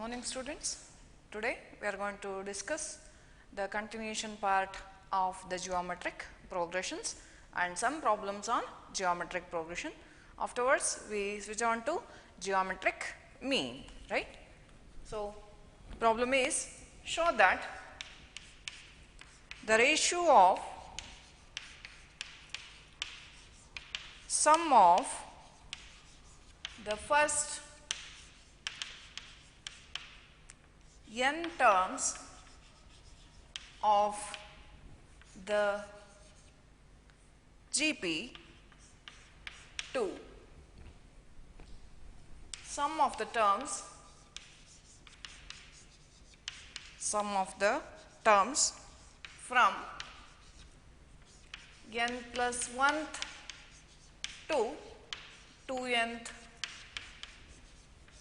Morning students. Today we are going to discuss the continuation part of the geometric progressions and some problems on geometric progression. Afterwards we switch on to geometric mean, right? So problem is, show that the ratio of sum of the first n terms of the GP to sum of the terms from n plus 1th to 2nth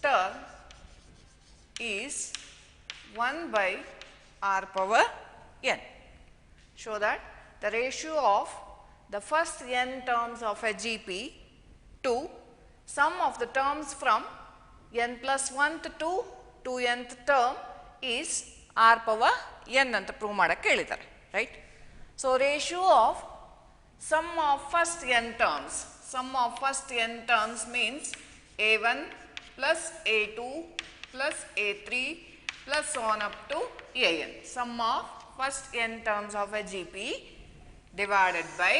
term is 1 by r power n. Show that the ratio of the first n terms of a GP to sum of the terms from n plus 1th to 2nth term is r power n anta prove ಮಾಡಕ್ಕೆ ಹೇಳಿದ್ದಾರೆ, right? So ratio of sum of first n terms means a1 plus a2 plus a3 plus on up to an. Sum of first n terms of a GP divided by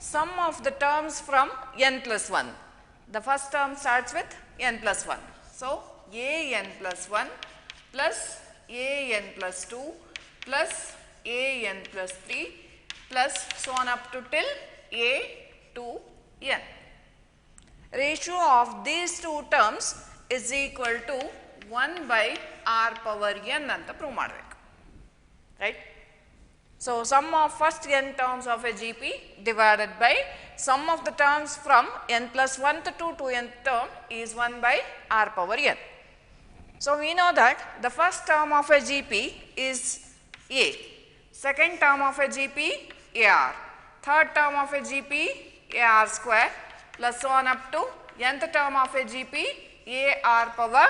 sum of the terms from n plus 1. The first term starts with n plus 1. So an plus 1 plus an plus 2 plus an plus 3 plus so on up to till a to n. Ratio of these two terms is equal to 1 by r power n anta prove ಮಾಡಬೇಕು, right? So sum of first n terms of a GP divided by sum of the terms from n plus 1th to 2nth term is 1 by r power n. So we know that the first term of a GP is a, second term of a GP ar, third term of a GP ar square plus so on up to nth term of a GP ar power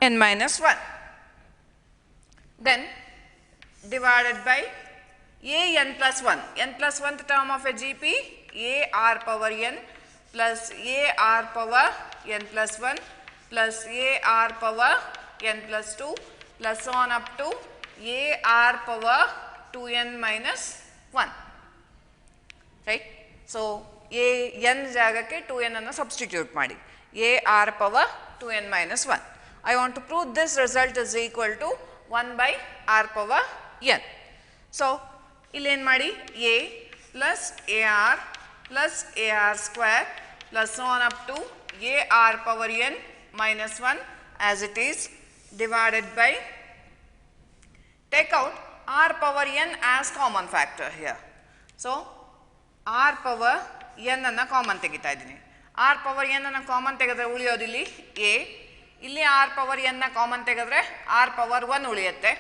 n minus 1. Then divided by an plus 1, n plus 1th term of a GP ar power n plus ar power n plus 1 plus ar power n plus 2 plus on up to ar power 2n minus 1, right? So n ಜಾಗಕ್ಕೆ 2n ಅನ್ನು substitute ಮಾಡಿ ar power 2n minus 1. I want to prove this result is equal to 1 by r power n. So ಇಲ್ಲಿ ಏನು ಮಾಡಿ a plus ar square plus on up to ar power n minus 1 as it is divided by, take out r power n as common factor here. So r power n ಅನ್ನು common ತೆಗಿತಾ ಇದ್ದೀನಿ. r power n ಅನ್ನು common ತೆಗೆದ್ರೆ ಉಳಿಯೋದು ಇಲ್ಲಿ a, ಇಲ್ಲಿ r power n ನ common ತೆಗೆದ್ರೆ r power 1 ಉಳಿಯುತ್ತೆ,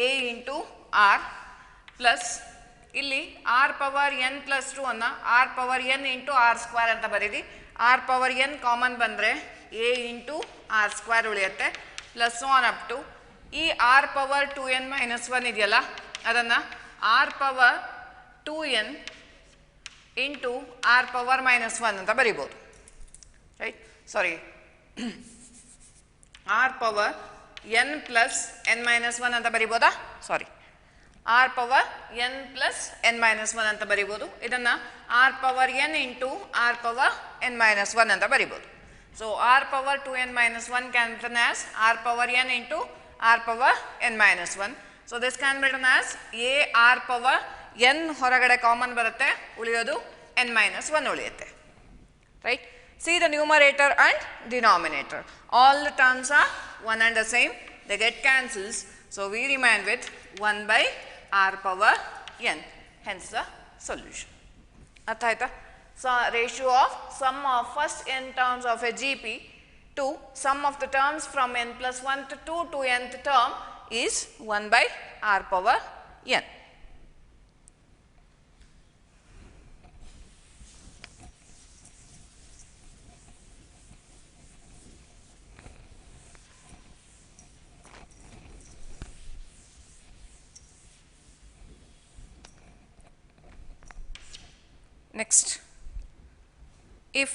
a ಇಂಟು r ಪ್ಲಸ್ ಇಲ್ಲಿ r ಪವರ್ n ಪ್ಲಸ್ 2 ಅನ್ನು r power n into r square ಅಂತ ಬರೀರಿ. r ಪವರ್ n ಕಾಮನ್ ಬಂದರೆ a ಇಂಟು r ಸ್ಕ್ವೇರ್ ಉಳಿಯುತ್ತೆ ಪ್ಲಸ್ ಆನ್ ಅಪ್ ಟು ಈ r ಪವರ್ 2n ಮೈನಸ್ 1 ಇದೆಯಲ್ಲ ಅದನ್ನು r power 2n into r power minus 1 ಅಂತ ಬರಿಬೋದು, ರೈಟ್? ಸಾರಿ, r power n plus n minus 1 ಅಂತ ಬರಿಬೋದಾ? ಸಾರಿ, r power n plus n minus 1 ಅಂತ ಬರಿಬೋದು. ಇದನ್ನು r power n into r power n minus 1 ಅಂತ ಬರಿಬೋದು. So r power 2n minus 1 can be return as r power n into r power n minus 1. So this can be return as a r power n ಹೊರಗಡೆ common ಬರುತ್ತೆ, ಉಳಿಯೋದು n minus 1 ಉಳಿಯುತ್ತೆ, right? See the numerator and denominator. All the terms are one and the same. They get cancels. So we remain with 1 by r power n. Hence the solution. ಅರ್ಥ ಆಯ್ತಾ? So ratio of sum of first n terms of a GP to sum of the terms from n plus 1 to 2nth term is 1 by r power n. Next, if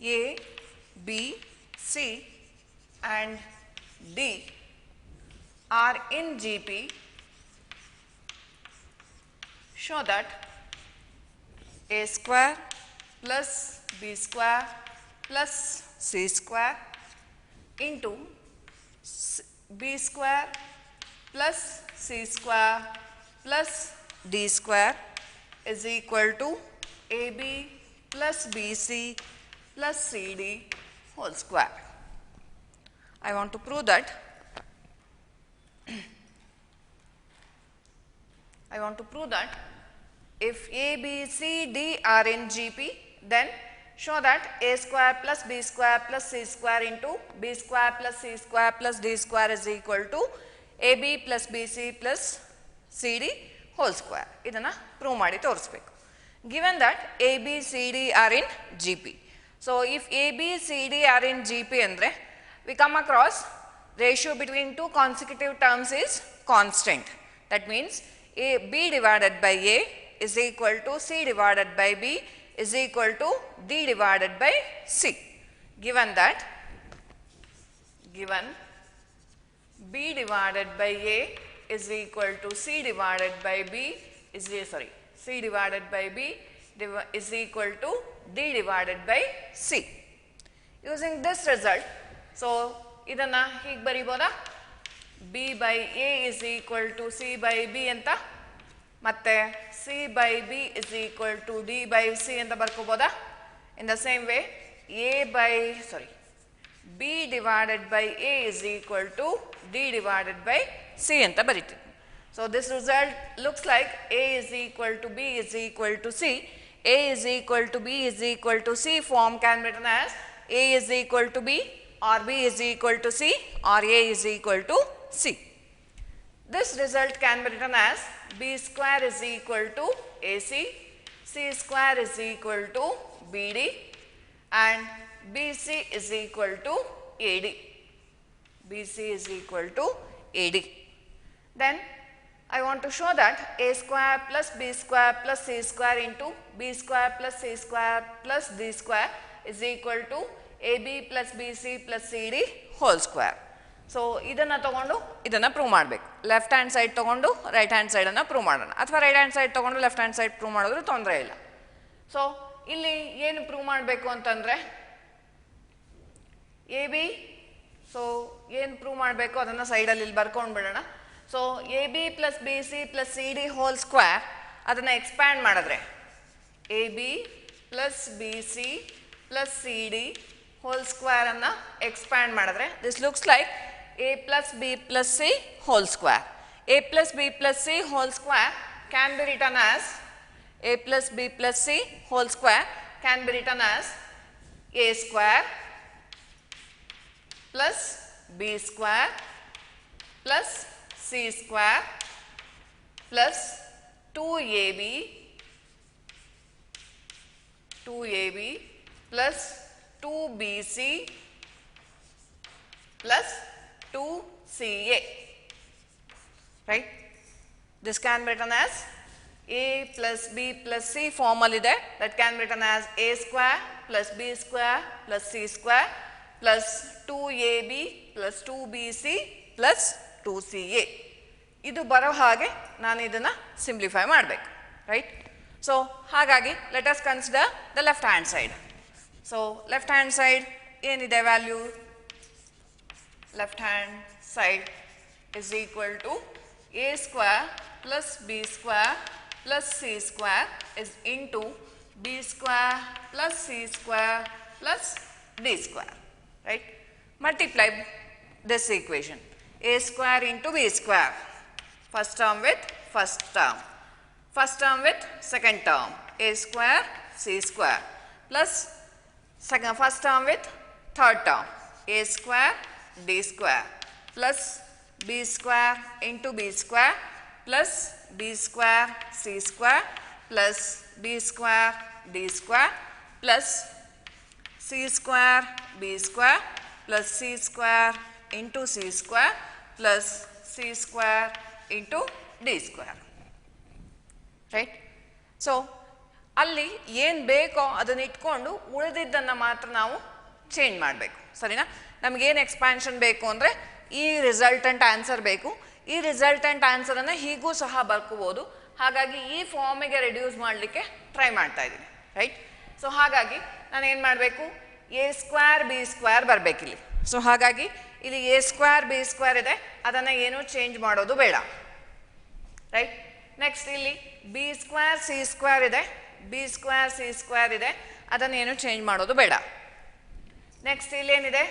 A, B, C and D are in GP, show that A square plus B square plus C square into B square plus C square plus D square is equal to AB plus BC plus CD whole square. I want to prove that if A, B, C, D are in GP, then show that A square plus B square plus C square into B square plus C square plus D square is equal to AB plus BC plus CD whole square. Idanna prove ಮಾಡಿ ತೋರಿಸಬೇಕು. Given that A, B, C, D are in GP. So if A, B, C, D are in GP andre, we come across ratio between two consecutive terms is constant. That means B divided by A is equal to C divided by B is equal to D divided by C. Given B divided by A is equal to C divided by B C divided by B is equal to D divided by C. Using this result, so idanna hige bariboda B by A is equal to C by B anta ಮತ್ತೆ C by B is equal to D by C ಅಂತ ಬರ್ಕೋಬೋದಾ? In the same way B divided by A is equal to D divided by C ಅಂತ ಬರೀತೀವಿ. So this result looks like A is equal to B is equal to C. A is equal to B is equal to C form can be written as A is equal to B or B is equal to C or A is equal to C. This result can be written as B square is equal to AC, C square is equal to BD and BC is equal to AD. BC is equal to AD. Then I want to show that A square plus B square plus C square into B square plus C square plus D square is equal to AB plus BC plus CD whole square. So idanna tagondu idanna prove ಮಾಡಬೇಕು. Left hand side ತಗೊಂಡು right hand side ಅನ್ನು prove ಮಾಡೋಣ ಅಥವಾ right hand side ತಗೊಂಡು left hand side prove ಮಾಡಿದ್ರು ತೊಂದರೆ ಇಲ್ಲ. So ಇಲ್ಲಿ ಏನು ಪ್ರೂವ್ ಮಾಡಬೇಕು ಅಂತಂದ್ರೆ AB ಸೊ ಏನು ಪ್ರೂವ್ ಮಾಡಬೇಕು ಅದನ್ನು ಸೈಡಲ್ಲಿ ಇಲ್ಲಿ ಬರ್ಕೊಂಡು ಬಿಡೋಣ. So AB plus BC plus CD whole square ಅದನ್ನು ಎಕ್ಸ್ಪ್ಯಾಂಡ್ ಮಾಡಿದ್ರೆ AB plus BC plus CD whole square ಅನ್ನು ಎಕ್ಸ್ಪ್ಯಾಂಡ್ ಮಾಡಿದ್ರೆ this looks like A plus B plus C whole square. A plus B plus C whole square can be written as A plus B plus C whole square can be written as A square plus B square plus C square plus 2AB plus 2BC plus 2CA, right? This can be written as A plus B plus C formal ide, that can be written as A square plus B square plus C square plus 2AB plus 2BC plus 2CA. ಇದು ಬರೋ ಹಾಗೆ ನಾನು ಇದನ್ನು simplify ಮಾಡಬೇಕು, right? So ಹಾಗಾಗಿ let us consider the left hand side. So left hand side ಏನಿದೆ value? Left hand side is equal to A square plus B square plus C square is into B square plus C square plus D square, right? Multiply this equation. A square into B square, first term with first term with second term, A square C square plus first term with third term, A square D square plus B square into B square plus B square C square plus B square D square plus C square B square plus C square into C square plus C square into D square, right? So ಅಲ್ಲಿ ಏನು ಬೇಕೋ ಅದನ್ನು ಇಟ್ಕೊಂಡು ಉಳಿದಿದ್ದನ್ನು ಮಾತ್ರ ನಾವು change ಮಾಡಬೇಕು. ಸರಿನಾ? ನಮಗೇನು ಎಕ್ಸ್ಪ್ಯಾನ್ಷನ್ ಬೇಕು ಅಂದರೆ ಈ ರಿಸಲ್ಟೆಂಟ್ ಆನ್ಸರ್ ಬೇಕು. ಈ ರಿಸಲ್ಟೆಂಟ್ ಆನ್ಸರನ್ನು ಹೀಗೂ ಸಹ ಬರ್ಕೋಬೋದು. ಹಾಗಾಗಿ ಈ ಫಾರ್ಮಿಗೆ ರೆಡ್ಯೂಸ್ ಮಾಡಲಿಕ್ಕೆ ಟ್ರೈ ಮಾಡ್ತಾ ಇದ್ದೀನಿ. ರೈಟ್? ಸೊ ಹಾಗಾಗಿ ನಾನು ಏನು ಮಾಡಬೇಕು, ಎ ಸ್ಕ್ವೇರ್ ಬಿ ಸ್ಕ್ವೇರ್ ಬರಬೇಕಿಲ್ಲಿ. ಸೊ ಹಾಗಾಗಿ ಇಲ್ಲಿ ಎ ಸ್ಕ್ವೇರ್ ಬಿ ಸ್ಕ್ವೇರ್ ಇದೆ, ಅದನ್ನು ಏನೂ ಚೇಂಜ್ ಮಾಡೋದು ಬೇಡ. ರೈಟ್? ನೆಕ್ಸ್ಟ್ ಇಲ್ಲಿ ಬಿ ಸ್ಕ್ವೇರ್ ಸಿ ಸ್ಕ್ವೇರ್ ಇದೆ, ಬಿ ಸ್ಕ್ವೇರ್ ಸಿ ಸ್ಕ್ವೇರ್ ಇದೆ, ಅದನ್ನು ಏನು ಚೇಂಜ್ ಮಾಡೋದು ಬೇಡ. ನೆಕ್ಸ್ಟ್ ಇಲ್ಲೇನಿದೆ,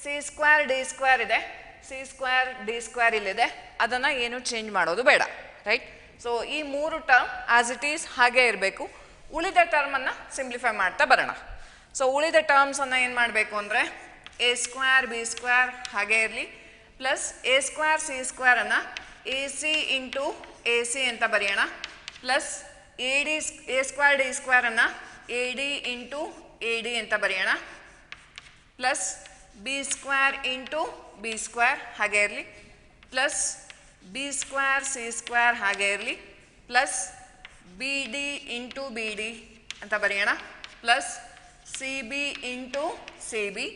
ಸಿ ಸ್ಕ್ವೇರ್ ಡಿ ಸ್ಕ್ವೇರ್ ಇದೆ, ಸಿ ಸ್ಕ್ವೇರ್ ಡಿ ಸ್ಕ್ವೇರ್ ಇಲ್ಲಿದೆ, ಅದನ್ನು ಏನು ಚೇಂಜ್ ಮಾಡೋದು ಬೇಡ. ರೈಟ್? ಸೊ ಈ 3 ಟರ್ಮ್ ಆಸ್ ಇಟ್ ಈಸ್ ಹಾಗೇ ಇರಬೇಕು. ಉಳಿದ ಟರ್ಮನ್ನು ಸಿಂಪ್ಲಿಫೈ ಮಾಡ್ತಾ ಬರೋಣ. ಸೊ ಉಳಿದ ಟರ್ಮ್ಸನ್ನು ಏನು ಮಾಡಬೇಕು ಅಂದರೆ ಎ ಸ್ಕ್ವೇರ್ ಬಿ ಸ್ಕ್ವೇರ್ ಹಾಗೇ ಇರಲಿ, ಪ್ಲಸ್ ಎ ಸ್ಕ್ವೇರ್ ಸಿ ಸ್ಕ್ವೇರನ್ನು A C into A C ಅಂತ ಬರೆಯೋಣ, ಪ್ಲಸ್ ಎ ಸ್ಕ್ವೇರ್ ಡಿ ಸ್ಕ್ವೇರನ್ನು A D into A D ಅಂತ ಬರೆಯೋಣ, plus B square into B square ಹಾಗೇ ಇರಲಿ, plus B square C square ಹಾಗೇ ಇರಲಿ, plus B D into B D ಅಂತ ಬರೆಯೋಣ, plus C B into C B,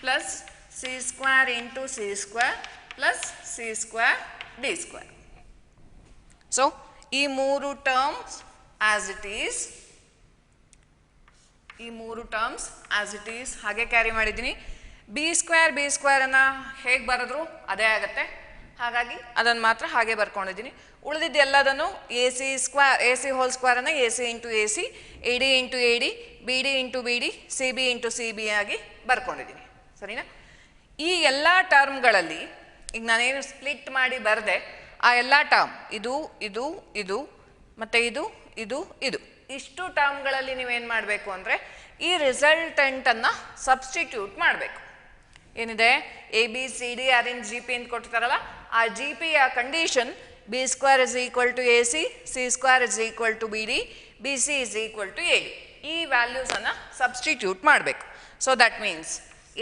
plus C square into C square, plus C square D square. So ಈ 3 terms as it is, ಈ 3 terms as it is ಹಾಗೆ carry ಮಾಡಿದ್ದೀನಿ. B square B ಸ್ಕ್ವೇರನ್ನು ಹೇಗೆ ಬರೆದ್ರು ಅದೇ ಆಗುತ್ತೆ. ಹಾಗಾಗಿ ಅದನ್ನು ಮಾತ್ರ ಹಾಗೆ ಬರ್ಕೊಂಡಿದ್ದೀನಿ. ಉಳಿದಿದ್ದು ಎಲ್ಲದನ್ನು A C square A C whole ಸ್ಕ್ವೇರನ್ನು A C into A C, A D into A D, B D into B D, C B into C B ಆಗಿ ಬರ್ಕೊಂಡಿದ್ದೀನಿ. ಸರಿನಾ? ಈ ಎಲ್ಲ ಟರ್ಮ್ಗಳಲ್ಲಿ ಈಗ ನಾನೇನು ಸ್ಪ್ಲಿಟ್ ಮಾಡಿ ಬರೆದೆ ಆ ಎಲ್ಲ ಟರ್ಮ್ ಇದು ಇದು ಇದು ಮತ್ತು ಇದು ಇದು ಇದು ಇಷ್ಟು ಟರ್ಮ್ಗಳಲ್ಲಿ ನೀವೇನು ಮಾಡಬೇಕು ಅಂದರೆ ಈ ರಿಸಲ್ಟೆಂಟನ್ನು ಸಬ್ಸ್ಟಿಟ್ಯೂಟ್ ಮಾಡಬೇಕು. ಏನಿದೆ A B C D are in G P ಅಂತ ಕೊಟ್ಟಿರ್ತಾರಲ್ಲ, ಆ ಜಿ ಪಿಯ condition B square is equal to A C, C square is equal to B D, B C is equal to A D. ಈ ವ್ಯಾಲ್ಯೂಸನ್ನು substitute ಮಾಡಬೇಕು. So that means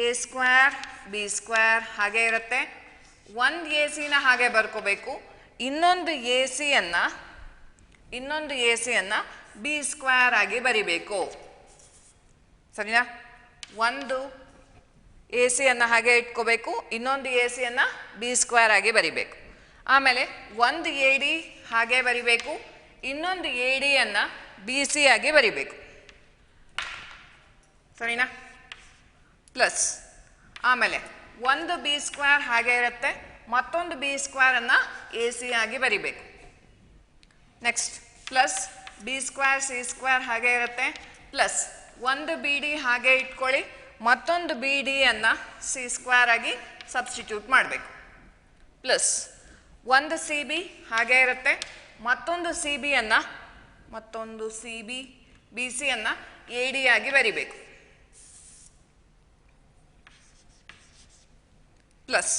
A square B square ಹಾಗೆ ಇರುತ್ತೆ, ಒಂದು A ಸಿನ ಹಾಗೆ ಬರ್ಕೋಬೇಕು, ಇನ್ನೊಂದು A ಸಿಯನ್ನು B square ಆಗಿ ಬರಿಬೇಕು. ಸರಿನಾ? ಒಂದು ಎ ಸಿಯನ್ನು ಹಾಗೆ ಇಟ್ಕೋಬೇಕು, ಇನ್ನೊಂದು ಎ ಸಿಯನ್ನು ಬಿ ಸ್ಕ್ವೇರ್ ಆಗಿ ಬರಿಬೇಕು. ಆಮೇಲೆ ಒಂದು ಎ ಡಿ ಹಾಗೆ ಬರಿಬೇಕು, ಇನ್ನೊಂದು ಎ ಡಿಯನ್ನು ಬಿ ಸಿ ಆಗಿ ಬರಿಬೇಕು. ಸರಿನಾ? ಪ್ಲಸ್ ಆಮೇಲೆ ಒಂದು ಬಿ ಸ್ಕ್ವೇರ್ ಹಾಗೆ ಇರುತ್ತೆ, ಮತ್ತೊಂದು ಬಿ ಸ್ಕ್ವೇರನ್ನು ಎ ಸಿ ಆಗಿ ಬರಿಬೇಕು. Next plus B square C square ಹಾಗೆ ಇರುತ್ತೆ, ಪ್ಲಸ್ ಒಂದು ಬಿ ಡಿ ಹಾಗೆ ಇಟ್ಕೊಳ್ಳಿ, ಮತ್ತೊಂದು ಬಿ ಡಿಯನ್ನು ಸಿ ಸ್ಕ್ವೇರ್ ಆಗಿ ಸಬ್ಸ್ಟಿಟ್ಯೂಟ್ ಮಾಡಬೇಕು. ಪ್ಲಸ್ ಒಂದು ಸಿ ಬಿ ಹಾಗೆ ಇರುತ್ತೆ, ಮತ್ತೊಂದು ಸಿ ಬಿ ಬಿ ಸಿಯನ್ನು ಎ ಡಿ ಆಗಿ ಬರಿಬೇಕು. ಪ್ಲಸ್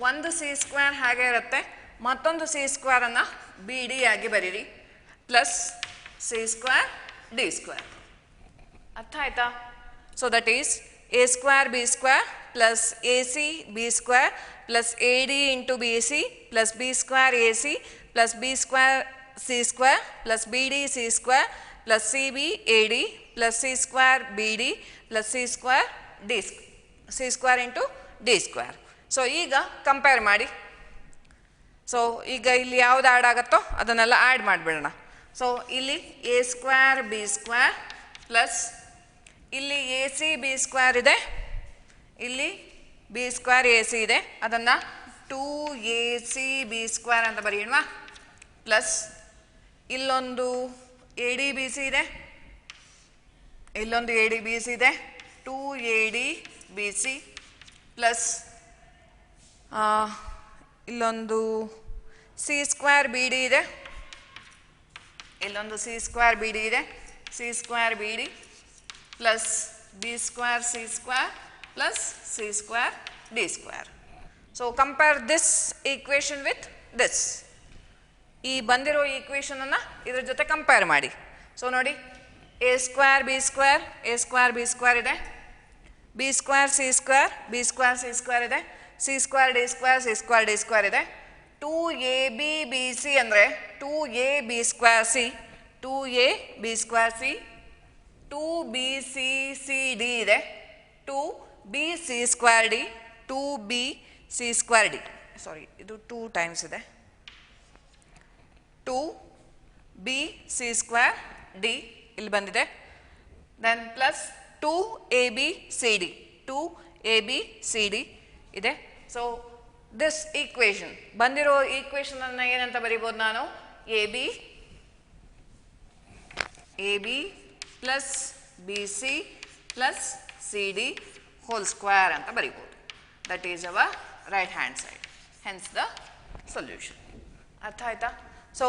ಒಂದು ಸಿ ಸ್ಕ್ವೇರ್ ಹಾಗೆ ಇರುತ್ತೆ, ಮತ್ತೊಂದು ಸಿ ಸ್ಕ್ವೇರನ್ನು ಬಿ ಡಿ ಆಗಿ ಬರೀರಿ, plus C square D square. ಅರ್ಥ ಆಯ್ತಾ? So that is A square B square plus A C B square plus A D into B C plus B square A C plus B square C square plus B D C square plus C B A D plus C square B D plus C square D C square into D square. So ಈಗ compare ಮಾಡಿ. So ಈಗ ಇಲ್ಲಿ ಯಾವುದು add ಆಗುತ್ತೋ ಅದನ್ನೆಲ್ಲ add ಮಾಡಿಬಿಡೋಣ. So ಇಲ್ಲಿ A square B square plus ಇಲ್ಲಿ ಎ ಸಿ ಬಿ ಸ್ಕ್ವೇರ್ ಇದೆ, ಇಲ್ಲಿ ಬಿ ಸ್ಕ್ವೇರ್ ಎ ಸಿ ಇದೆ, ಅದನ್ನು 2ac ಬಿ ಸ್ಕ್ವೇರ್ ಅಂತ ಬರೆಯೋಣ. ಪ್ಲಸ್ ಇಲ್ಲೊಂದು ಎ ಡಿ ಬಿ ಸಿ ಇದೆ, ಇಲ್ಲೊಂದು ಎ ಡಿ ಬಿ ಸಿ ಇದೆ, 2ad ಬಿ ಸಿ ಪ್ಲಸ್ ಇಲ್ಲೊಂದು ಸಿ ಸ್ಕ್ವೇರ್ ಬಿ ಡಿ ಇದೆ, ಇಲ್ಲೊಂದು ಸಿ ಸ್ಕ್ವೇರ್ ಬಿ ಡಿ ಇದೆ, C square B D plus B square C square plus C square D square. So compare this equation with this. ಈ ಬಂದಿರೋ ಈಕ್ವೇಷನನ್ನು ಇದ್ರ ಜೊತೆ compare ಮಾಡಿ. So ನೋಡಿ, ಎ ಸ್ಕ್ವೇರ್ ಬಿ ಸ್ಕ್ವೇರ್ ಇದೆ, ಬಿ ಸ್ಕ್ವೇರ್ ಸಿ ಸ್ಕ್ವೇರ್ ಇದೆ, C square D square ಇದೆ, 2ab B C ಅಂದರೆ 2a B square C 2a b square c 2bc cd ಇದೆ 2bc square d 2bc square d ಸಾರಿ ಇದು 2 times ಇದೆ 2bc square d ಇಲ್ಲಿ ಬಂದಿದೆ then plus 2abcd 2abcd ಇದೆ so this equation ಬಂದಿರೋ equation ಅನ್ನು ಏನಂತ ಬರೀಬೋದು ನಾನು ab plus bc plus cd whole square ಅಂತ ಬರೀಬೋದು that is our right hand side hence the solution ಅರ್ಥ ಆಯ್ತಾ ಸೊ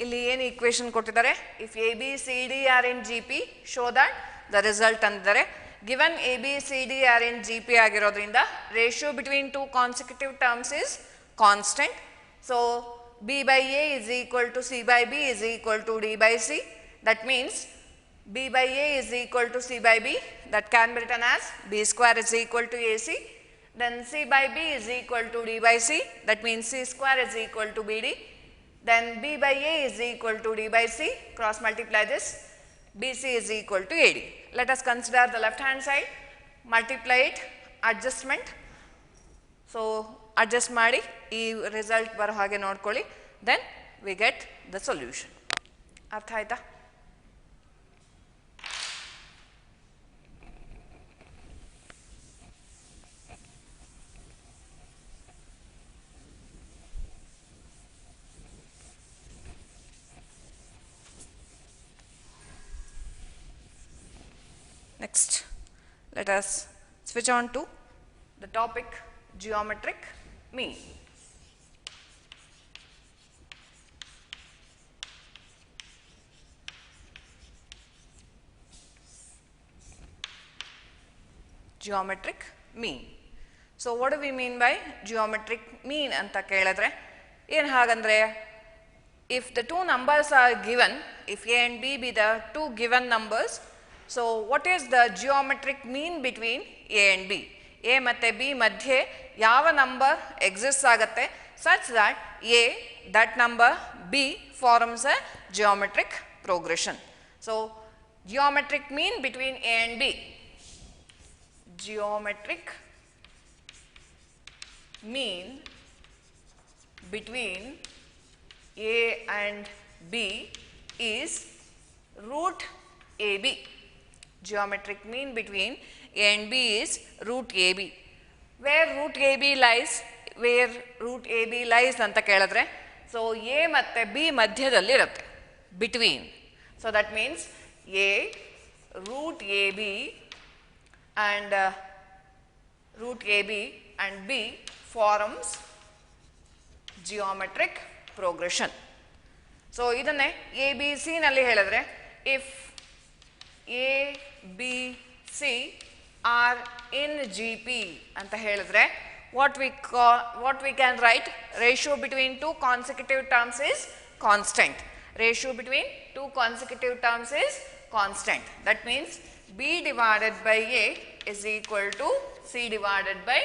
ಇಲ್ಲಿ ಏನು ಈಕ್ವೇಷನ್ ಕೊಟ್ಟಿದ್ದಾರೆ if a b c d are in gp show that the result ಅಂದಿದ್ದಾರೆ given a b c d are in gp ಆಗಿರೋದ್ರಿಂದ ratio between two consecutive terms is constant so b by a is equal to c by b is equal to d by c that means b by a is equal to c by b that can be written as b square is equal to ac then c by b is equal to d by c that means c square is equal to bd then b by a is equal to d by c cross multiply this bc is equal to ad let us consider the left hand side multiply it adjustment so adjust ಮಾಡಿ ಈ result ಬರೋ ಹಾಗೆ ನೋಡ್ಕೊಳ್ಳಿ then we get the solution ಅರ್ಥ ಆಯ್ತಾ Next, let us switch on to the topic geometric mean. Geometric mean. So, what do we mean by geometric mean anta keladre? ಏನು ಹಾಗಂದ್ರೆ if the two numbers are given, if a and b be the two given numbers, so what is the geometric mean between a and b? a ಮತ್ತೆ b ಮಧ್ಯೆ ಯಾವ number exist ಆಗುತ್ತೆ such that a that number b forms a geometric progression. So geometric mean between a and b. Geometric mean between a and b is root ab. Geometric mean between a and b is root ab. Where root ab lies? Where root ab lies ಅಂತ ಕೇಳಿದ್ರೆ so a ಮತ್ತೆ b ಮಧ್ಯದಲ್ಲಿ ಇರುತ್ತೆ between. So that means a root ab and root ab and b forms geometric progression. So ಇದನ್ನೇ a b c ನಲ್ಲಿ ಹೇಳಿದ್ರೆ if a b c are in gp ಅಂತ ಹೇಳಿದ್ರೆ what we can write ratio between two consecutive terms is constant. Ratio between two consecutive terms is constant. That means b divided by a is equal to c divided by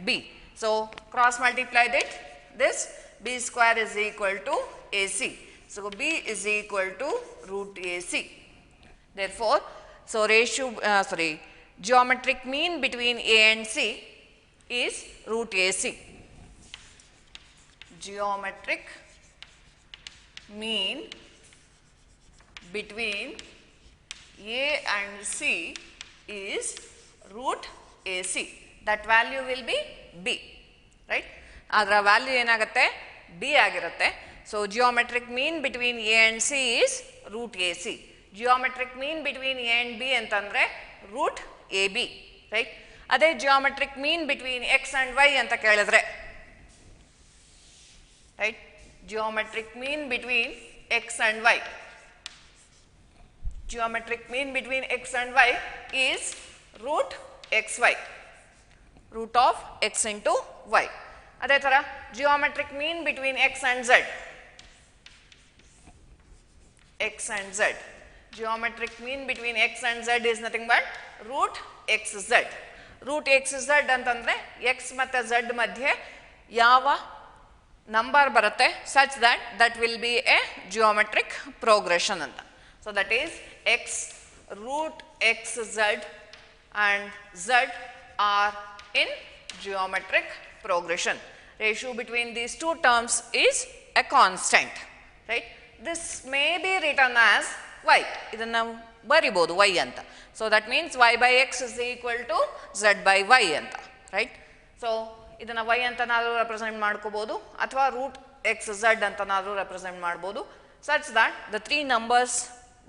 b. So cross multiply this b square is equal to ac. So b is equal to root ac. Therefore, so geometric mean between a and c is root ac. Geometric mean between a and c is root ac. That value will be b, right? Adra value ಏನಾಗುತ್ತೆ b ಆಗಿರುತ್ತೆ. So geometric mean between a and c is root ac. Geometric mean between a and b ಅಂತಂದ್ರೆ root ab, right? ಅದೇ geometric mean between x and y ಅಂತ ಕೇಳಿದ್ರೆ, right? Geometric mean between x and y. Geometric mean between x and y is root xy, root of x into y. ಅದೇ ತರ geometric mean between x and z. X and z. Geometric mean between x and z is nothing but root xz. Root xz ಅಂತಂದ್ರೆ x ಮತ್ತೆ z ಮಧ್ಯೆ ಯಾವ number ಬರುತ್ತೆ such that will be a geometric progression ಅಂತ. So that is x root xz and z are in geometric progression. Ratio between these two terms is a constant, right? This may be written as y. Idanna ನಾವು ಬರಿಬಹುದು y ಅಂತ. So that means y by x is equal to z by y ಅಂತ, right? So ಇದನ್ನ y ಅಂತನಾದರೂ represent ಮಾಡ್ಕೋಬಹುದು ಅಥವಾ root X Z ಅಂತನಾದರೂ represent ಮಾಡ್ಬೋದು, such that the three numbers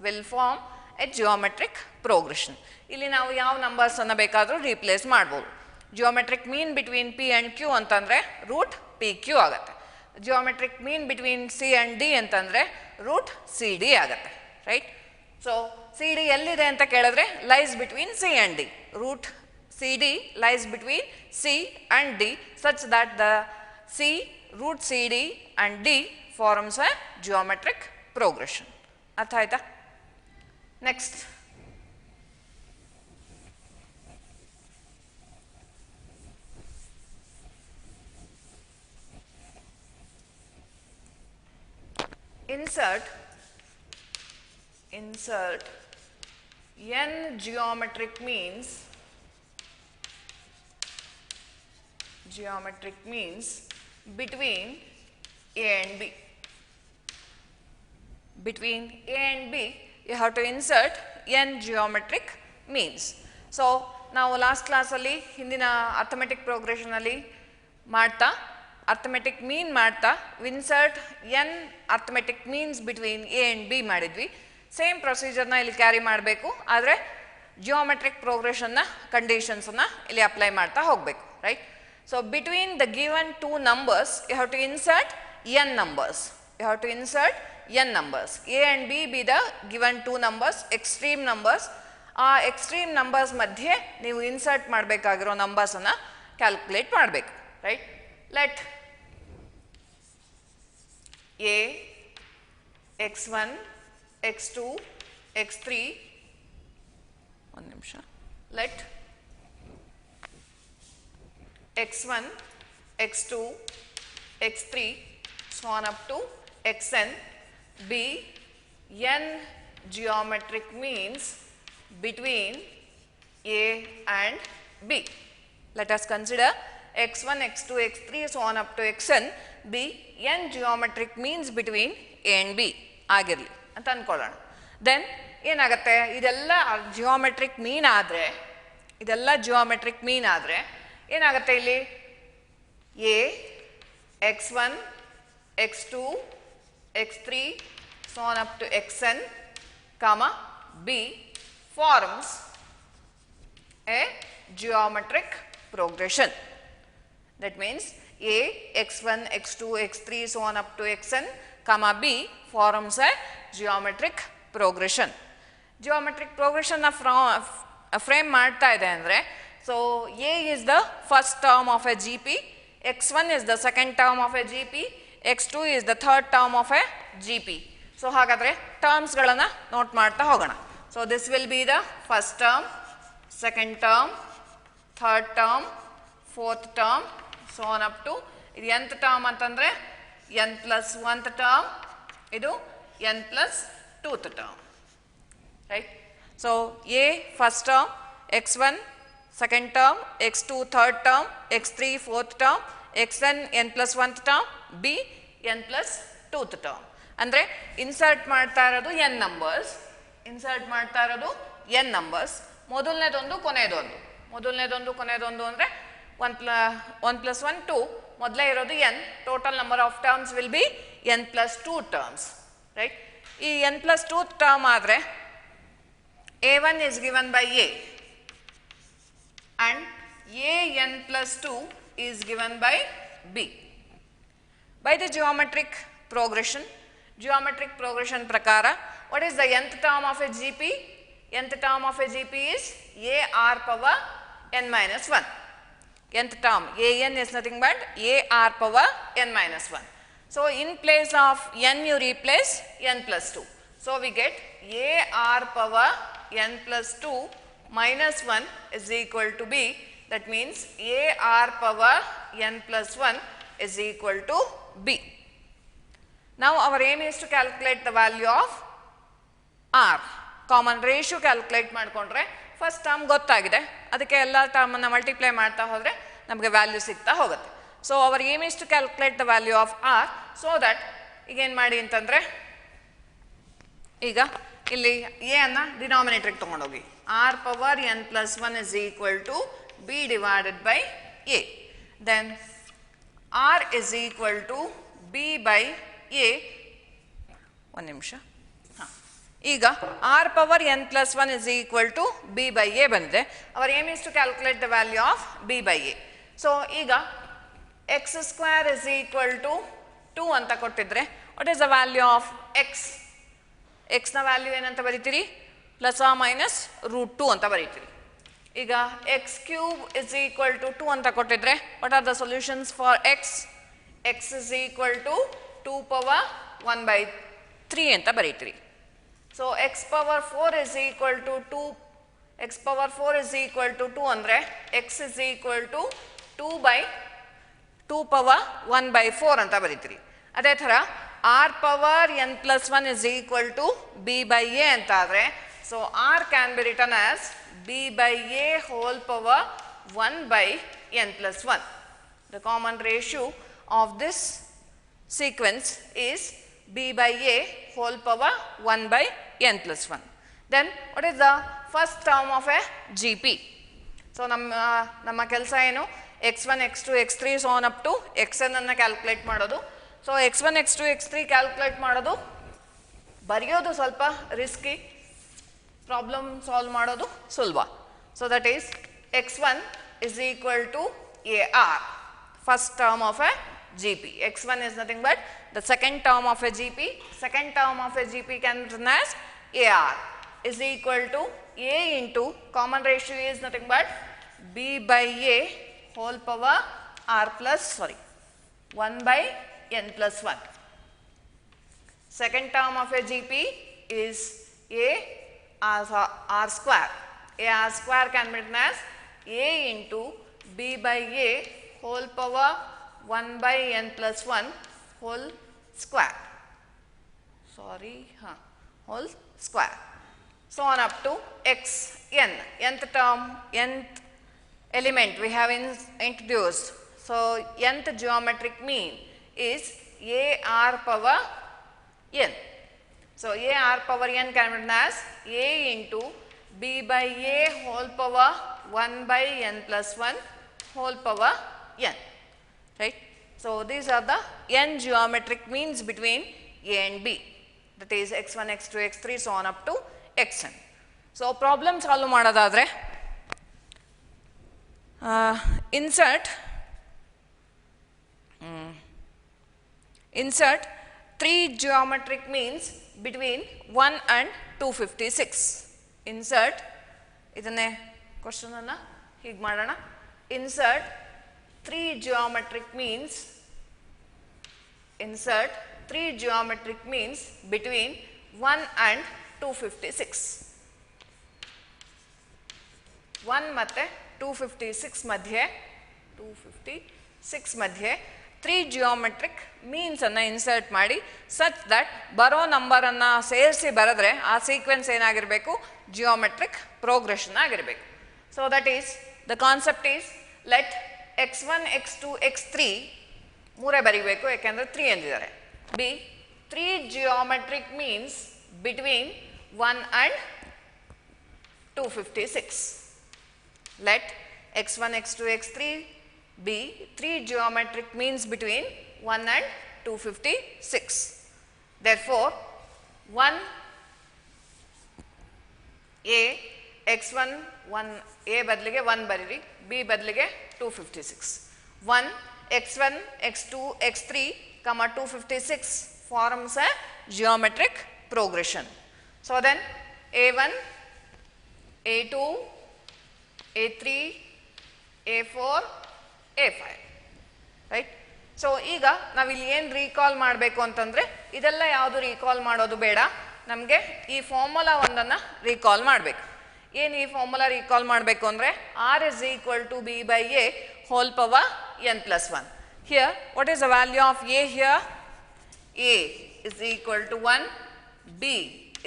will form a geometric progression. ಇಲ್ಲಿ ನಾವು ಯಾವ numbers ಅನ್ನು ಬೇಕಾದರೂ ರೀಪ್ಲೇಸ್ ಮಾಡ್ಬೋದು. Geometric mean between P and Q ಅಂತಂದರೆ ರೂಟ್ ಪಿ ಕ್ಯೂ ಆಗುತ್ತೆ. Geometric mean between C and D ಅಂತಂದರೆ ರೂಟ್ ಸಿ ಡಿ ಆಗುತ್ತೆ, ರೈಟ್? ಸೊ ಸಿ ಡಿ ಎಲ್ಲಿದೆ ಅಂತ ಕೇಳಿದ್ರೆ lies between C and D. Root C D lies between C and D such that the C root CD and D forms a geometric progression. ಅರ್ಥ ಆಯ್ತಾ? Next insert n geometric means between A and B. Between A and B, you have to insert n geometric means. So, ನಾವು last ಕ್ಲಾಸಲ್ಲಿ ಹಿಂದಿನ arithmetic ಪ್ರೋಗ್ರೆಷನಲ್ಲಿ ಮಾಡ್ತಾ arithmetic mean ಮಾಡ್ತಾ insert n arithmetic means between A and B ಮಾಡಿದ್ವಿ. Same ಪ್ರೊಸೀಜರ್ನ ಇಲ್ಲಿ carry ಮಾಡಬೇಕು, ಆದರೆ geometric ಪ್ರೋಗ್ರೆಷನ್ನ ಕಂಡೀಷನ್ಸನ್ನು ಇಲ್ಲಿ ಅಪ್ಲೈ ಮಾಡ್ತಾ ಹೋಗಬೇಕು, right? So between the given two numbers, you have to insert n numbers. You have to insert n numbers. A and B be the given two numbers, extreme numbers. ಆ extreme numbers ಮಧ್ಯೆ ನೀವು insert ಮಾಡಬೇಕಾಗಿರೋ ನಂಬರ್ಸನ್ನು calculate ಮಾಡಬೇಕು, right? Let A x1 x2 x3 ಒಂದು ನಿಮಿಷ let x1 x2 x3 so on up to xn be n geometric means between A and B. Let us consider x1 x2 x3 so on up to xn be n geometric means between A and B ಆಗಿರಲಿ ಅಂತ ಅಂದ್ಕೊಳ್ಳೋಣ. Then ಏನಾಗುತ್ತೆ, ಇದೆಲ್ಲ geometric ಮೀನ್ ಆದರೆ ಏನಾಗುತ್ತೆ ಇಲ್ಲಿ A x1 x2 x3 so on up to xn comma B forms a geometric progression. That means A x1 x2 x3 so on up to xn comma B forms a geometric progression. Geometric progression na frame ಮಾಡ್ತಾ ಇದೆ ಅಂದರೆ, so A is the first term of a GP, x1 is the second term of a GP, x2 is the third term of a GP. So ಹಾಗಾದರೆ ಟರ್ಮ್ಸ್ಗಳನ್ನು note ಮಾಡ್ತಾ ಹೋಗೋಣ. So this will be the first term, second term, third term, fourth term, so on up to ಇದು nth term ಅಂತಂದರೆ n plus 1th term, ಇದು n plus 2th term, right? So A first term, x1 second term, x2 third term, x3 fourth term, xn n plus 1th term, B n plus 2th term. ಅಂದರೆ insert ಮಾಡ್ತಾ ಇರೋದು n numbers, ಮೊದಲನೇದೊಂದು ಕೊನೆಯದೊಂದು ಅಂದರೆ 1 plus 1 2, ಮೊದಲೇ ಇರೋದು n, total number of terms will be n plus 2 terms, right? ಈ n plus 2 term ಆದರೆ A1 is given by A and an plus 2 is given by B. By the geometric progression ಪ್ರಕಾರ, what is the nth term of a GP? Nth term of a GP is AR power n minus 1. Nth term AN is nothing but AR power n minus 1. So in place of n you replace n plus 2. So we get AR power n plus 2 minus 1 is equal to B. That means AR power n plus 1 is equal to B. Now our aim is to calculate the value of R common ratio calculate ಮಾಡಿಕೊಂಡ್ರೆ first term ಗೊತ್ತಾಗಿದೆ, ಅದಕ್ಕೆ ಎಲ್ಲ ಟರ್ಮನ್ನು multiply ಮಾಡ್ತಾ ಹೋದರೆ ನಮಗೆ value ಸಿಗ್ತಾ ಹೋಗುತ್ತೆ. So our aim is to calculate the value of R, so that ಈಗೇನು ಮಾಡಿ ಅಂತಂದರೆ ಈಗ ಇಲ್ಲಿ ಎ ಅನ್ನು ಡಿನಾಮಿನೇಟ್ರಿಗೆ ತೊಗೊಂಡೋಗಿ R power N plus one is equal to B divided by A, then R is equal to B by A. ಒಂದು ನಿಮಿಷ, ಹಾಂ, ಈಗ R power N plus one is equal to B by A ಬಂದಿದೆ. Our aim is to calculate the value of B by A. So ಈಗ X square is equal to 2 ಅಂತ ಕೊಟ್ಟಿದ್ರೆ what is the value of X? ಎಕ್ಸ್ನ value ಏನಂತ ಬರೀತೀರಿ? Plus ಆ minus root 2 ಅಂತ ಬರೀತೀರಿ. ಈಗ X cube is equal to 2 ಅಂತ ಕೊಟ್ಟಿದ್ರೆ what are the solutions for X? X is equal to 2 power 1/3 ಅಂತ ಬರೀತೀರಿ. So X power 4 is equal to 2, X power 4 is equal to 2 ಅಂದರೆ X is equal to 2 power 1/4 ಅಂತ ಬರೀತೀರಿ. ಅದೇ ಥರ R power N plus one is equal to B by A ಅಂತ ಆದರೆ, so R can be written as B by A whole power 1/n plus 1. The common ratio of this sequence is b by a whole power 1/n plus 1. Then what is the first term of a GP? So ನಮ್ಮ ಕೆಲಸ ಏನು? x1 x2 x3 so on up to xn ಅನ್ನು calculate ಮಾಡೋದು. So x1 x2 x3 calculate ಮಾಡೋದು, ಬರೆಯೋದು ಸ್ವಲ್ಪ risky, problem solve ಮಾಡೋದು ಸುಲಭ. So that is x1 is equal to AR, first term of a GP. x1 is nothing but the second term of a GP. Second term of a GP can be written as AR is equal to A into common ratio is nothing but B by A whole power R plus 1/n plus 1. Second term of a GP is A R square. A R square can be written as A into B by A whole power 1/n plus 1 whole square. Whole square. So on up to xn. Nth term, nth element we have introduced. So nth geometric mean is AR power n. So AR power n can be written as A into B by A whole power 1/n plus 1 whole power n. Right? So these are the n geometric means between A and B. That is x1, x2, x3 so on up to xn. So problem solve ಮಾಡೋದಾದ್ರೆ insert 3 geometric means between 1 and 256. Insert ಇದನ್ನೇ question ಅನ್ನು ಹೀಗೆ ಮಾಡೋಣ. Insert 3 geometric means between 1 and 256. 1 ಮತ್ತು 256 ಮಧ್ಯೆ 3 geometric means ಅನ್ನು insert ಮಾಡಿ such that ಬರೋ ನಂಬರನ್ನು ಸೇರಿಸಿ ಬರೆದ್ರೆ ಆ ಸೀಕ್ವೆನ್ಸ್ ಏನಾಗಿರಬೇಕು? ಜಿಯೋಮೆಟ್ರಿಕ್ ಪ್ರೋಗ್ರೆಷನ್ ಆಗಿರಬೇಕು. So that is the concept is let x1 x2 x3 ಮೂರೇ ಬರೀಬೇಕು ಯಾಕೆಂದರೆ 3 ಎಂದಿದ್ದಾರೆ. B 3 geometric means between 1 and 256. Let x1 x2 x3 be 3 geometric means between 1 and 256. Therefore 1 a x1 1 a ಬದಲಿಗೆ 1 ಬರೀರಿ, b ಬದಲಿಗೆ 256. 1 x1 x2 x3 256 forms a geometric progression. So then a1 a2 a3 a4 a5, right? So ಈಗ ನಾವಿಲ್ಲಿ ಏನು recall ಮಾಡಬೇಕು ಅಂತಂದರೆ ಇದೆಲ್ಲ ಯಾವುದು ರೀಕಾಲ್ ಮಾಡೋದು ಬೇಡ, ನಮಗೆ ಈ ಫಾರ್ಮುಲಾ ಒಂದನ್ನು ರೀಕಾಲ್ ಮಾಡಬೇಕು. ಏನು ಈ ಫಾರ್ಮುಲಾ ರೀಕಾಲ್ ಮಾಡಬೇಕು ಅಂದರೆ R is equal to B by A whole power n plus 1. Here what is the value of a here? A is equal to 1, B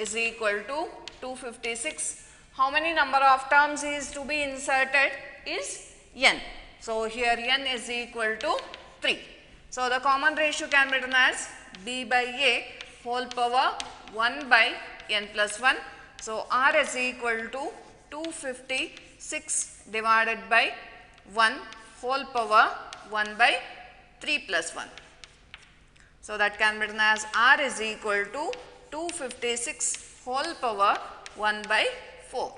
is equal to 256. How many number of terms is to be inserted is n. So here n is equal to 3. So the common ratio can be written as b by a whole power 1 by n plus 1. So r is equal to 256 divided by 1 whole power 1 by 3 plus 1. So that can be written as r is equal to 256 whole power 1 by 4.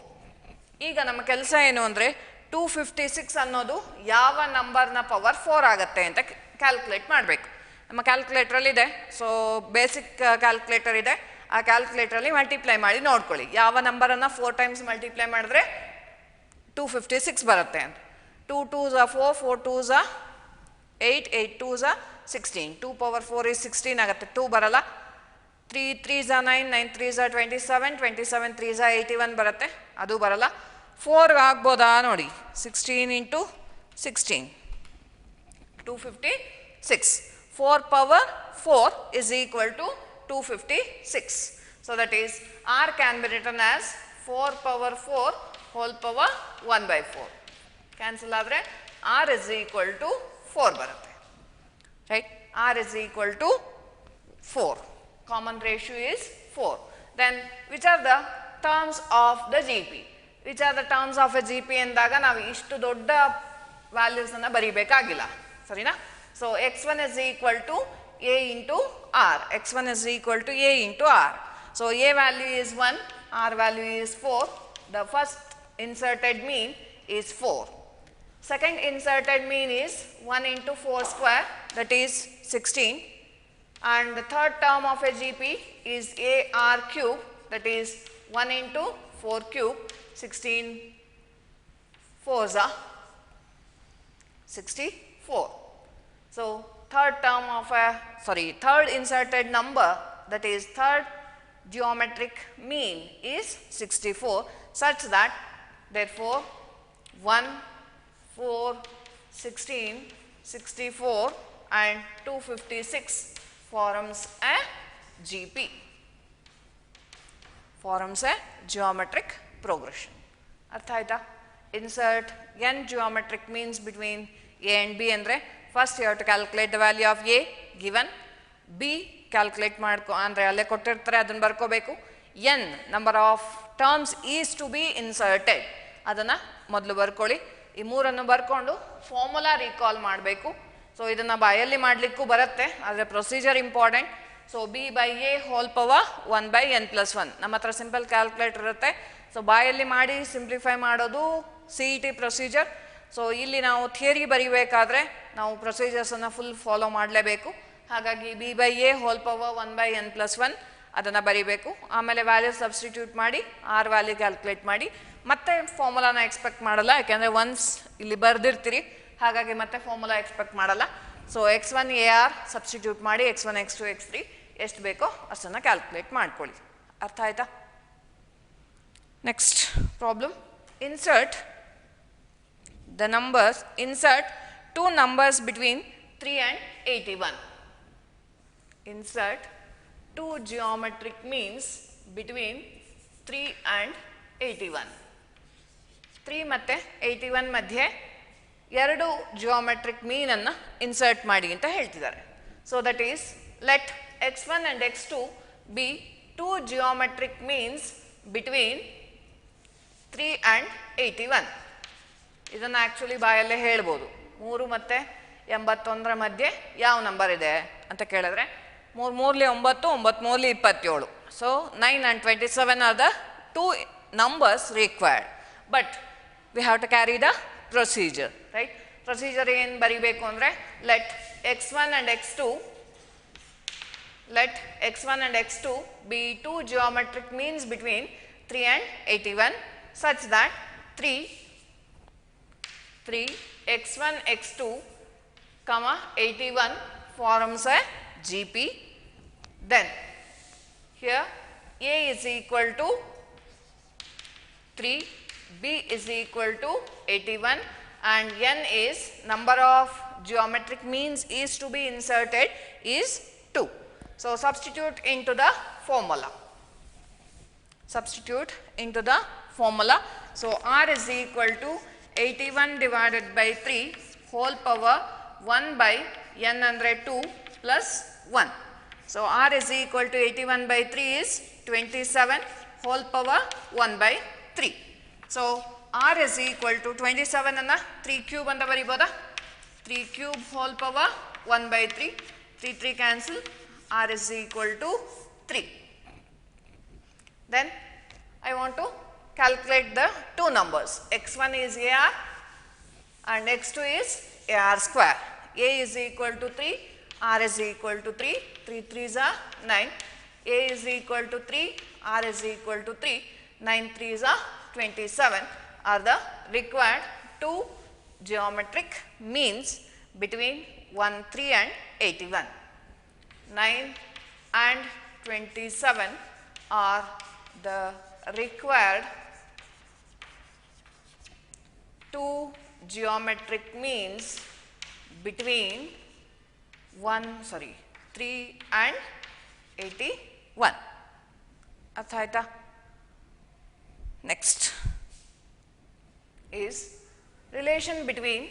ಈಗ ನಮ್ಮ ಕೆಲಸ ಏನು ಅಂದರೆ 256 ಅನ್ನೋದು ಯಾವ ನಂಬರ್ನ power 4 ಆಗುತ್ತೆ ಅಂತ ಕ್ಯಾಲ್ಕುಲೇಟ್ ಮಾಡಬೇಕು. ನಮ್ಮ ಕ್ಯಾಲ್ಕುಲೇಟ್ರಲ್ಲಿ ಇದೆ. ಸೊ ಬೇಸಿಕ್ ಕ್ಯಾಲ್ಕುಲೇಟರ್ ಇದೆ. ಆ ಕ್ಯಾಲ್ಕುಲೇಟ್ರಲ್ಲಿ ಮಲ್ಟಿಪ್ಲೈ ಮಾಡಿ ನೋಡ್ಕೊಳ್ಳಿ ಯಾವ ನಂಬರನ್ನು 4 ಟೈಮ್ಸ್ ಮಲ್ಟಿಪ್ಲೈ ಮಾಡಿದ್ರೆ 256 ಬರುತ್ತೆ ಅಂತ. 2 2s are 4, 4 2s are 8, 8 2s are 16. 2 power 4 is 16 ಆಗುತ್ತೆ. 2 ಬರಲ್ಲ. 3 3s are 9, 9 3s are 27, 27 3s are 81 ಬರುತ್ತೆ. ಅದು ಬರಲ್ಲ. 4 ಆಗ್ಬೋದಾ ನೋಡಿ. 16 into 16 256. 4 power 4 is equal to 256. So that is r can be written as 4 power 4 whole power 1 by 4. Cancel ಆದರೆ r is equal to 4 ಬರುತ್ತೆ. Right? r is equal to 4. Common ratio is 4. Then which are the terms of the GP? Which are the terms of a GP ಎಂದಾಗ ನಾವು ಇಷ್ಟು ದೊಡ್ಡ values ಅನ್ನು ಬರೀಬೇಕಾಗಿಲ್ಲ. ಸರಿನಾ? So x1 is equal to a into r. x1 is equal to a into r. So a value is 1, r value is 4. The first inserted mean is 4. Second inserted mean is 1 into 4 square, that is 16. And the third term of a GP is AR cube, that is 1 into 4 cube, 16 4s are 64. So third inserted number, that is third geometric mean is 64, such that therefore 1, 4, 16, 64 and 256 forms a GP, forms a geometric progression. ಅರ್ಥ ಆಯ್ತಾ? Insert n geometric means between a and b ಅಂದರೆ first you have to calculate the value of a given, b calculate ಅಂದರೆ ಅಲ್ಲೇ ಕೊಟ್ಟಿರ್ತಾರೆ ಅದನ್ನು ಬರ್ಕೋಬೇಕು. n number of terms is to be inserted ಅದನ್ನು ಮೊದಲು ಬರ್ಕೊಳ್ಳಿ. ಈ ಮೂರನ್ನು ಬರ್ಕೊಂಡು ಫಾರ್ಮುಲಾ ರೀಕಾಲ್ ಮಾಡಬೇಕು. ಸೊ ಇದನ್ನು ಬಾಯಲ್ಲಿ ಮಾಡಲಿಕ್ಕೂ ಬರುತ್ತೆ, ಆದರೆ procedure important. So b by a whole power 1 by n plus 1 ನಮ್ಮ ಹತ್ರ ಸಿಂಪಲ್ ಕ್ಯಾಲ್ಕುಲೇಟರ್ ಇರುತ್ತೆ. ಸೊ ಬಾಯಲ್ಲಿ ಮಾಡಿ ಸಿಂಪ್ಲಿಫೈ ಮಾಡೋದು CET ಪ್ರೊಸೀಜರ್. ಸೊ ಇಲ್ಲಿ ನಾವು ಥಿಯರಿ ಬರೀಬೇಕಾದ್ರೆ ನಾವು ಪ್ರೊಸೀಜರ್ಸನ್ನು ಫುಲ್ ಫಾಲೋ ಮಾಡಲೇಬೇಕು. ಹಾಗಾಗಿ b by a whole power 1 by n plus 1 ಅದನ್ನು ಬರೀಬೇಕು. ಆಮೇಲೆ ವ್ಯಾಲ್ಯೂ ಸಬ್ಸ್ಟಿಟ್ಯೂಟ್ ಮಾಡಿ r ವ್ಯಾಲ್ಯೂ ಕ್ಯಾಲ್ಕುಲೇಟ್ ಮಾಡಿ ಮತ್ತೆ ಫಾರ್ಮುಲಾನ ಎಕ್ಸ್ಪೆಕ್ಟ್ ಮಾಡಲ್ಲ, ಯಾಕೆಂದರೆ ಒನ್ಸ್ ಇಲ್ಲಿ ಬರೆದಿರ್ತೀರಿ, ಹಾಗಾಗಿ ಮತ್ತೆ ಫಾರ್ಮುಲಾ ಎಕ್ಸ್ಪೆಕ್ಟ್ ಮಾಡಲ್ಲ. ಸೊ x1 AR ಸಬ್ಸ್ಟಿಟ್ಯೂಟ್ ಮಾಡಿ x1 x2 x3 ಎಷ್ಟು ಬೇಕೋ ಅಷ್ಟನ್ನು ಕ್ಯಾಲ್ಕುಲೇಟ್ ಮಾಡ್ಕೊಳ್ಳಿ. ಅರ್ಥ ಆಯ್ತಾ? Next problem. insert two numbers between 3 and 81. Insert two geometric means between 3 and 81. 3 ಮತ್ತು 81 ಮಧ್ಯೆ ಎರಡು ಜಿಯೋಮೆಟ್ರಿಕ್ ಮೀನನ್ನು ಇನ್ಸರ್ಟ್ ಮಾಡಿ ಅಂತ ಹೇಳ್ತಿದ್ದಾರೆ. So that is let x1 and x2 B two geometric means between 3 and 81. ಇದನ್ನು ಆ್ಯಕ್ಚುಲಿ ಬಾಯಲ್ಲೇ ಹೇಳ್ಬೋದು. 3 ಮತ್ತು 81ರ ಮಧ್ಯೆ ಯಾವ ನಂಬರ್ ಇದೆ ಅಂತ ಕೇಳಿದ್ರೆ 3 3 9, 9 3 27. So 9 and 27 are the two numbers required. But we have to carry the procedure, right? Procedure ಏನು ಬರೀಬೇಕು ಅಂದರೆ let x1 and x2 be two geometric means between 3 and 81 such that 3 x1 x2 81 forms a GP. Then here a is equal to 3, b is equal to 81 and n is number of geometric means is to be inserted is 2. So substitute into the formula. Substitute into the formula. So r is equal to 81 divided by 3 whole power 1 by n andre 2 plus 1. So r is equal to 81 by 3 is 27 whole power 1 by 3. So r is equal to 27 anna 3 cube anta bariboda. 3 cube whole power 1 by 3. 3 3 cancel. R is equal to 3. Then I want to calculate the two numbers. X1 is AR and X2 is AR square. A is equal to 3, R is equal to 3, 3 3s are 9. A is equal to 3, R is equal to 3, 9 3s are 27 are the required two geometric means between 1, 3 and 81. 9 and 27 are the required two geometric means between 3 and 81. Artha aita? Next is relation between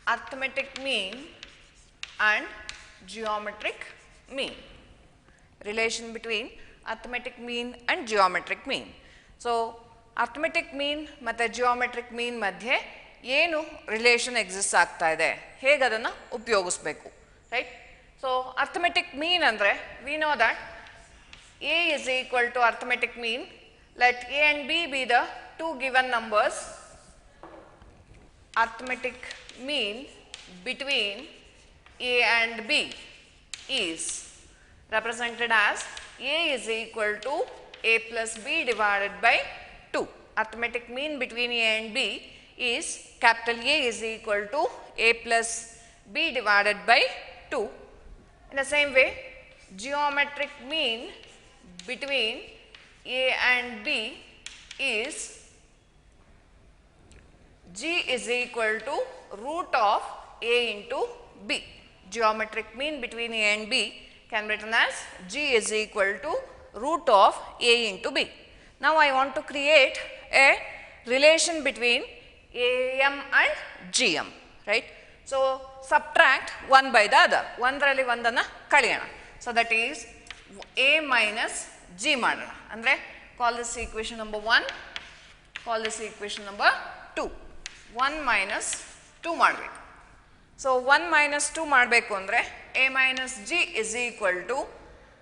arithmetic mean and geometric mean. Relation between arithmetic mean and geometric mean. So arithmetic mean ಮತ್ತೆ geometric mean ಮಧ್ಯೆ ಏನು relation exist ಆಗ್ತಾ ಇದೆ, ಹೇಗೆ ಅದನ್ನು ಉಪಯೋಗಿಸಬೇಕು, right? So arithmetic mean ಅಂದರೆ we know that A is equal to arithmetic mean. Let A and B be the two given numbers. Arithmetic mean between A and B is represented as A is equal to A plus B divided by 2. Arithmetic mean between A and B is capital A is equal to A plus B divided by 2. In the same way, geometric mean between A and B is G is equal to root of A into B. Geometric mean between A and B can be written as G is equal to root of A into B. Now I want to create a relation between AM and GM, right? So subtract one by the other. ಒಂದರಲ್ಲಿ ಒಂದನ್ನು ಕಳೆಯೋಣ. So that is A minus G ಮಾಡೋಣ. ಅಂದರೆ call this equation number 1, call this equation number 2. 1 minus 2 ಮಾಡಬೇಕು. So 1 minus 2 ಮಾಡಬೇಕು ಅಂದರೆ A minus G is equal to,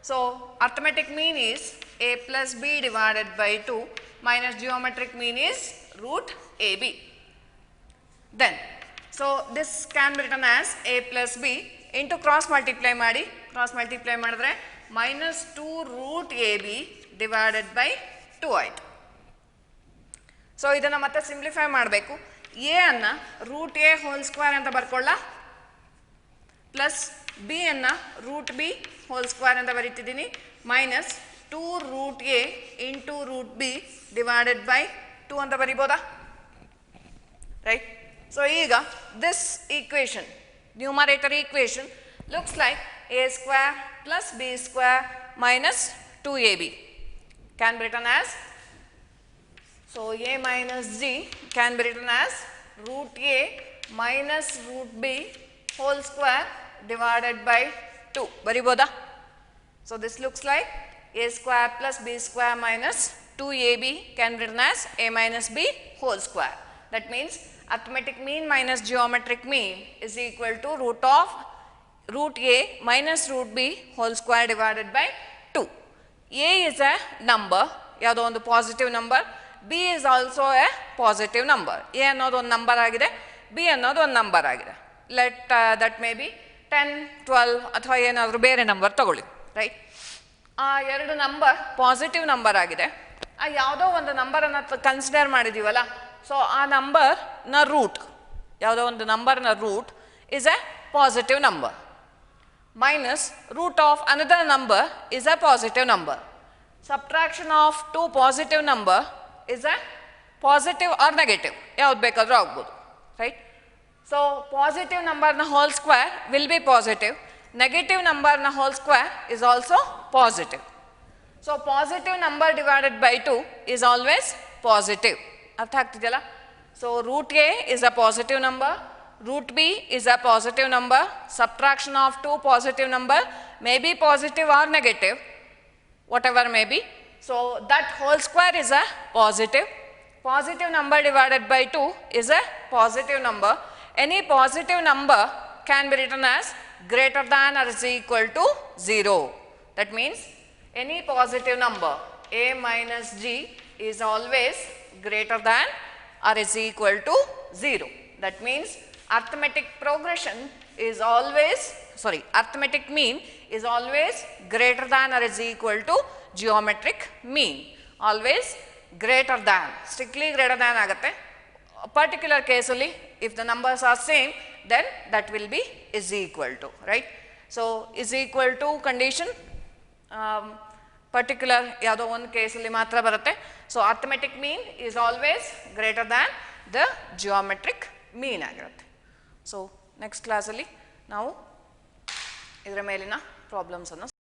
so arithmetic mean is A plus B divided by 2 minus geometric mean is root AB. Then, so this can be written as A plus B into cross multiply ಮಾಡಿ, cross multiply ಮಾಡಿದ್ರೆ minus 2 root AB divided by 2 ಆಯಿತು. So ಇದನ್ನು ಮತ್ತೆ simplify ಮಾಡಬೇಕು. A ಅನ್ನು root A whole square ಅಂತ ಬರ್ಕೊಳ್ಳ, plus B ಅನ್ನು ರೂಟ್ ಬಿ ಹೋಲ್ ಸ್ಕ್ವೇರ್ ಅಂತ ಬರೀತಿದ್ದೀನಿ, minus 2 root A into root B divided by 2 ಅಂತ ಬರಿಬೋದಾ, ರೈಟ್? ಸೊ ಈಗ this equation, numerator equation looks like A square plus B square minus 2ab can be written as, so a minus g can be written as root a minus root b whole square divided by 2. Bariboda? So this looks like a square plus b square minus 2ab can be written as a minus b whole square. That means arithmetic mean minus geometric mean is equal to root of root a minus root b whole square divided by 2. A is a number, ಯಾವುದೋ ಒಂದು positive number, B is also A positive number. A ಅನ್ನೋದು ಒಂದು number ಆಗಿದೆ, B ಅನ್ನೋದು ಒಂದು number ಆಗಿದೆ. Let that may be 10, 12 ಅಥವಾ ಏನಾದರೂ ಬೇರೆ ನಂಬರ್ ತಗೊಳ್ಳಿ, ರೈಟ್? ಆ ಎರಡು ನಂಬರ್ ಪಾಸಿಟಿವ್ ನಂಬರ್ ಆಗಿದೆ. ಆ ಯಾವುದೋ ಒಂದು ನಂಬರನ್ನು ಕನ್ಸಿಡರ್ ಮಾಡಿದ್ದೀವಲ್ಲ, ಸೊ ಆ ನಂಬರ್ನ ರೂಟ್, ಯಾವುದೋ ಒಂದು ನಂಬರ್ನ root is a positive number. minus root of another number is a positive number. Subtraction of two positive number is a positive or negative. ಯಾವ್ದು ಬೇಕಾದರೂ ಆಗ್ಬೋದು, right? So positive number na whole square will be positive. Negative number na whole square is also positive. So positive number divided by 2 is always positive. ಅರ್ಥ ಆಗ್ತಿದೆಯಲ್ಲ? So root a is a positive number, root b is a positive number, subtraction of two positive number may be positive or negative, whatever may be. So that whole square is a positive. Positive number divided by 2 is a positive number. Any positive number can be written as greater than or is equal to 0. That means any positive number a minus g is always greater than or is equal to 0. That means arithmetic progression is always, arithmetic mean is always greater than or is equal to geometric mean. Always greater than, strictly greater than ಆಗುತ್ತೆ. Particular case ಅಲ್ಲಿ if the numbers are same then that will be is equal to, right? So is equal to condition particular ಯಾವುದೋ ಒಂದು ಕೇಸಲ್ಲಿ ಮಾತ್ರ ಬರುತ್ತೆ. So arithmetic mean is always greater than the geometric mean ಆಗಿರುತ್ತೆ. So next ಕ್ಲಾಸಲ್ಲಿ ನಾವು ಇದರ ಮೇಲಿನ ಪ್ರಾಬ್ಲಮ್ಸನ್ನು